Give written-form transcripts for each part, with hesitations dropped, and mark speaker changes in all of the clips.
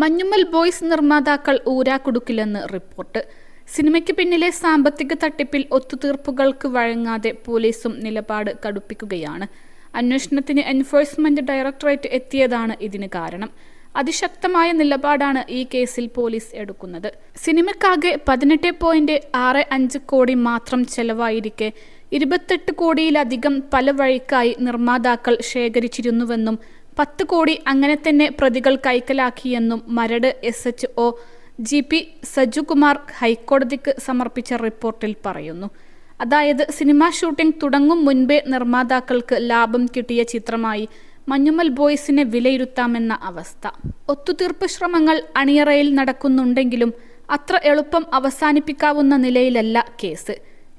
Speaker 1: Manjummel boys നിർമ്മാതാക്കൾ ഊരാക്കുടുക്കിലെന്ന് report. സിനിമയ്ക്ക് പിന്നിലെ സാമ്പത്തിക തട്ടിപ്പിൽ ഒത്തുതീർപ്പുകൾക്ക് വഴങ്ങാതെ പോലീസും നിലപാട് കടുപ്പിക്കുകയാണ്. അന്വേഷണത്തിന് എൻഫോഴ്സ്മെന്റ് ഡയറക്ടറേറ്റ് എത്തിയതാണ് ഇതിന് കാരണം. അതിശക്തമായ നിലപാടാണ് ഈ കേസിൽ പോലീസ് എടുക്കുന്നത്. സിനിമയ്ക്കാകെ 18.65 കോടി മാത്രം ചെലവായിരിക്കെ 28 കോടിയിലധികം പല വഴിക്കായി നിർമ്മാതാക്കൾ ശേഖരിച്ചിരുന്നുവെന്നും 10 കോടി അങ്ങനെ തന്നെ പ്രതികൾ കൈക്കലാക്കിയെന്നും മരട് SHO GP സജുകുമാർ ഹൈക്കോടതിക്ക് സമർപ്പിച്ച റിപ്പോർട്ടിൽ പറയുന്നു. അതായത് സിനിമാ ഷൂട്ടിംഗ് തുടങ്ങും മുൻപേ നിർമ്മാതാക്കൾക്ക് ലാഭം കിട്ടിയ ചിത്രമായി മഞ്ഞുമ്മൽ ബോയ്സിനെ വിലയിരുത്താമെന്ന അവസ്ഥ. ഒത്തുതീർപ്പ് ശ്രമങ്ങൾ അണിയറയിൽ നടക്കുന്നുണ്ടെങ്കിലും അത്ര എളുപ്പം അവസാനിപ്പിക്കാവുന്ന നിലയിലല്ല കേസ്.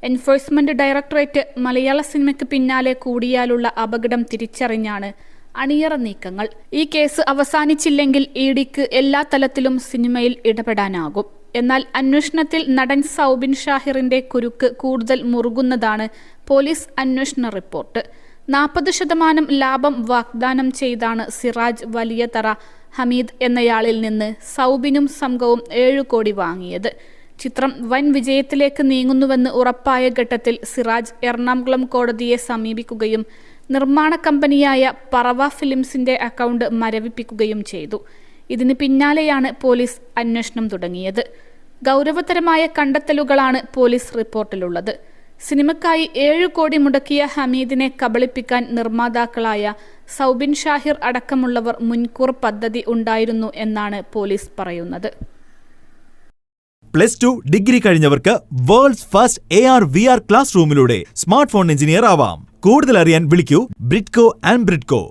Speaker 1: എൻഫോഴ്സ്മെന്റ് ഡയറക്ടറേറ്റ് മലയാള സിനിമയ്ക്ക് പിന്നാലെ കൂടിയാലുള്ള അപകടം തിരിച്ചറിഞ്ഞാണ് അണിയറ നീക്കങ്ങൾ. ഈ കേസ് അവസാനിച്ചില്ലെങ്കിൽ EDക്ക് എല്ലാ തലത്തിലും സിനിമയിൽ ഇടപെടാനാകും. എന്നാൽ അന്വേഷണത്തിൽ നടൻ സൗബിൻ ഷാഹിറിന്റെ കുരുക്ക് കൂടുതൽ മുറുകുന്നതാണ് പോലീസ് അന്വേഷണ റിപ്പോർട്ട്. 40% ലാഭം വാഗ്ദാനം ചെയ്താണ് സിറാജ് വലിയതറ ഹമീദ് എന്നയാളിൽ നിന്ന് സൗബിനും സംഘവും 7 കോടി വാങ്ങിയത്. ചിത്രം വൻ വിജയത്തിലേക്ക് നീങ്ങുന്നുവെന്ന് ഉറപ്പായ ഘട്ടത്തിൽ സിറാജ് എറണാകുളം കോടതിയെ സമീപിക്കുകയും നിർമ്മാണ കമ്പനിയായ പറവ ഫിലിംസിന്റെ അക്കൗണ്ട് മരവിപ്പിക്കുകയും ചെയ്തു. ഇതിന് പിന്നാലെയാണ് പോലീസ് അന്വേഷണം തുടങ്ങിയത്. ഗൗരവതരമായ കണ്ടെത്തലുകളാണ് പോലീസ് റിപ്പോർട്ടിലുള്ളത്. സിനിമയ്ക്കായി 7 കോടി മുടക്കിയ ഹമീദിനെ കബളിപ്പിക്കാൻ നിർമ്മാതാക്കളായ സൗബിൻ ഷാഹിർ അടക്കമുള്ളവർ മുൻകൂർ പദ്ധതി ഉണ്ടായിരുന്നു എന്നാണ് പോലീസ് പറയുന്നത്.
Speaker 2: +2 ഡിഗ്രി കഴിഞ്ഞവർക്ക് വേൾഡ്സ് ഫസ്റ്റ് AR/VR ക്ലാസ് റൂമിലൂടെ സ്മാർട്ട് ഫോൺ എഞ്ചിനീയർ ആവാം. കൂടുതൽ അറിയാൻ വിളിക്കൂ ബ്രിഡ്കോ ആൻഡ് ബ്രിഡ്കോ.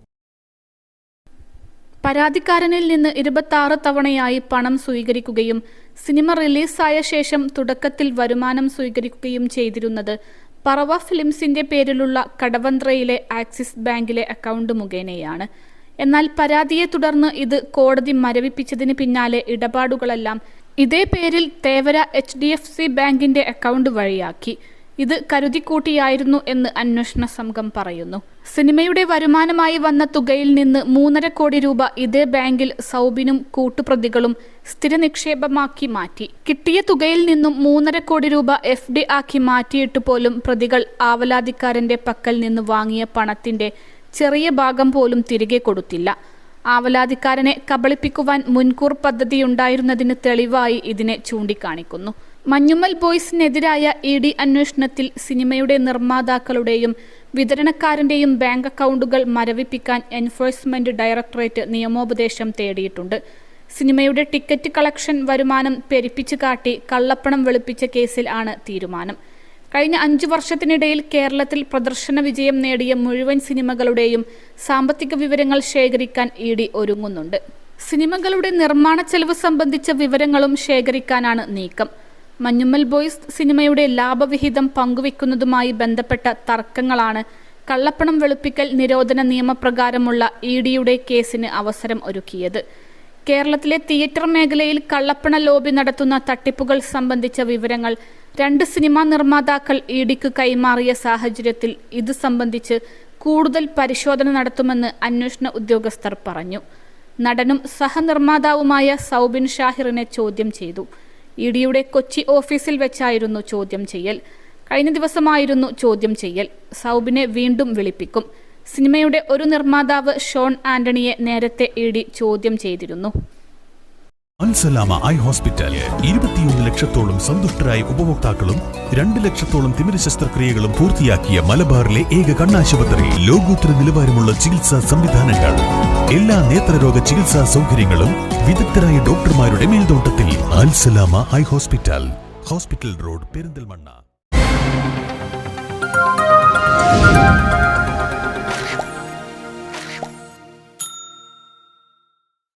Speaker 1: പരാതിക്കാരനിൽ നിന്ന് 26 തവണയായി പണം സ്വീകരിക്കുകയും സിനിമ റിലീസായ ശേഷം തുടക്കത്തിൽ വരുമാനം സ്വീകരിക്കുകയും ചെയ്തിരുന്നത് പറവ ഫിലിംസിന്റെ പേരിലുള്ള കടവന്ത്രയിലെ ആക്സിസ് ബാങ്കിലെ അക്കൗണ്ട് മുഖേനയാണ്. എന്നാൽ പരാതിയെ തുടർന്ന് ഇത് കോടതി മരവിപ്പിച്ചതിന് പിന്നാലെ ഇടപാടുകളെല്ലാം ഇതേ പേരിൽ തേവര HDFC ബാങ്കിന്റെ അക്കൗണ്ട് വഴിയാക്കി. ഇത് കരുതിക്കൂട്ടിയായിരുന്നു എന്ന് അന്വേഷണ സംഘം പറയുന്നു. സിനിമയുടെ വരുമാനമായി വന്ന തുകയിൽ നിന്ന് 3.5 കോടി രൂപ ഇതേ ബാങ്കിൽ സൗബിനും കൂട്ടുപ്രതികളും സ്ഥിര നിക്ഷേപമാക്കി മാറ്റി. കിട്ടിയ തുകയിൽ നിന്നും 3.5 കോടി രൂപ FD ആക്കി മാറ്റിയിട്ട് പോലും പ്രതികൾ ആവലാതിക്കാരന്റെ പക്കൽ നിന്ന് വാങ്ങിയ പണത്തിന്റെ ചെറിയ ഭാഗം പോലും തിരികെ കൊടുത്തില്ല. ആവലാതിക്കാരനെ കബളിപ്പിക്കുവാൻ മുൻകൂർ പദ്ധതിയുണ്ടായിരുന്നതിന് തെളിവായി ഇതിനെ ചൂണ്ടിക്കാണിക്കുന്നു. മഞ്ഞുമ്മൽ ബോയ്സിനെതിരായ ED അന്വേഷണത്തിൽ സിനിമയുടെ നിർമ്മാതാക്കളുടെയും വിതരണക്കാരന്റെയും ബാങ്ക് അക്കൗണ്ടുകൾ മരവിപ്പിക്കാൻ എൻഫോഴ്സ്മെന്റ് ഡയറക്ടറേറ്റ് നിയമോപദേശം തേടിയിട്ടുണ്ട്. സിനിമയുടെ ടിക്കറ്റ് കളക്ഷൻ വരുമാനം പെരുപ്പിച്ചു കാട്ടി കള്ളപ്പണം വെളുപ്പിച്ച കേസിൽ ആണ് തീരുമാനം. കഴിഞ്ഞ 5 വർഷത്തിനിടയിൽ കേരളത്തിൽ പ്രദർശന വിജയം നേടിയ മുഴുവൻ സിനിമകളുടെയും സാമ്പത്തിക വിവരങ്ങൾ ശേഖരിക്കാൻ ED ഒരുങ്ങുന്നുണ്ട്. സിനിമകളുടെ നിർമ്മാണ ചെലവ് സംബന്ധിച്ച വിവരങ്ങളും ശേഖരിക്കാനാണ് നീക്കം. മഞ്ഞുമ്മൽ ബോയ്സ് സിനിമയുടെ ലാഭവിഹിതം പങ്കുവെക്കുന്നതുമായി ബന്ധപ്പെട്ട തർക്കങ്ങളാണ് കള്ളപ്പണം വെളുപ്പിക്കൽ നിരോധന നിയമപ്രകാരമുള്ള EDയുടെ കേസിന് അവസരം ഒരുക്കിയത്. കേരളത്തിലെ തിയേറ്റർ മേഖലയിൽ കള്ളപ്പണ ലോബി നടത്തുന്ന തട്ടിപ്പുകൾ സംബന്ധിച്ച വിവരങ്ങൾ 2 സിനിമാ നിർമ്മാതാക്കൾ EDക്ക് കൈമാറിയ സാഹചര്യത്തിൽ ഇത് സംബന്ധിച്ച് കൂടുതൽ പരിശോധന നടത്തുമെന്ന് അന്വേഷണ ഉദ്യോഗസ്ഥർ പറഞ്ഞു. നടനും സഹനിർമ്മാതാവുമായ സൗബിൻ ഷാഹിറിനെ ചോദ്യം ചെയ്തു. EDയുടെ കൊച്ചി ഓഫീസിൽ വെച്ചായിരുന്നു ചോദ്യം ചെയ്യൽ. കഴിഞ്ഞ ദിവസമായിരുന്നു ചോദ്യം ചെയ്യൽ. സൗബിനെ വീണ്ടും വിളിപ്പിക്കും. സിനിമയുടെ ഒരു നിർമ്മാതാവ് ഷോൺ ആന്റണിയെ നേരത്തെ ED ചോദ്യം ചെയ്തിരുന്നു.
Speaker 3: അൽസലാമ ഐ ഹോസ്പിറ്റൽ 21 ലക്ഷത്തോളം സന്തുഷ്ടരായ ഉപഭോക്താക്കളും 2 ലക്ഷത്തോളം തിമിര ശസ്ത്രക്രിയകളും പൂർത്തിയാക്കിയ മലബാറിലെ ഏക കണ്ണാശുപത്രി. ലോകോത്തര നിലവാരമുള്ള ചികിത്സാ സംവിധാനങ്ങൾ, എല്ലാ നേത്രരോഗ ചികിത്സാ സൗകര്യങ്ങളും വിദഗ്ധരായ ഡോക്ടർമാരുടെ മേൽനോട്ടത്തിൽ. Al Salama eye hospital, hospital road, Perinthalmanna.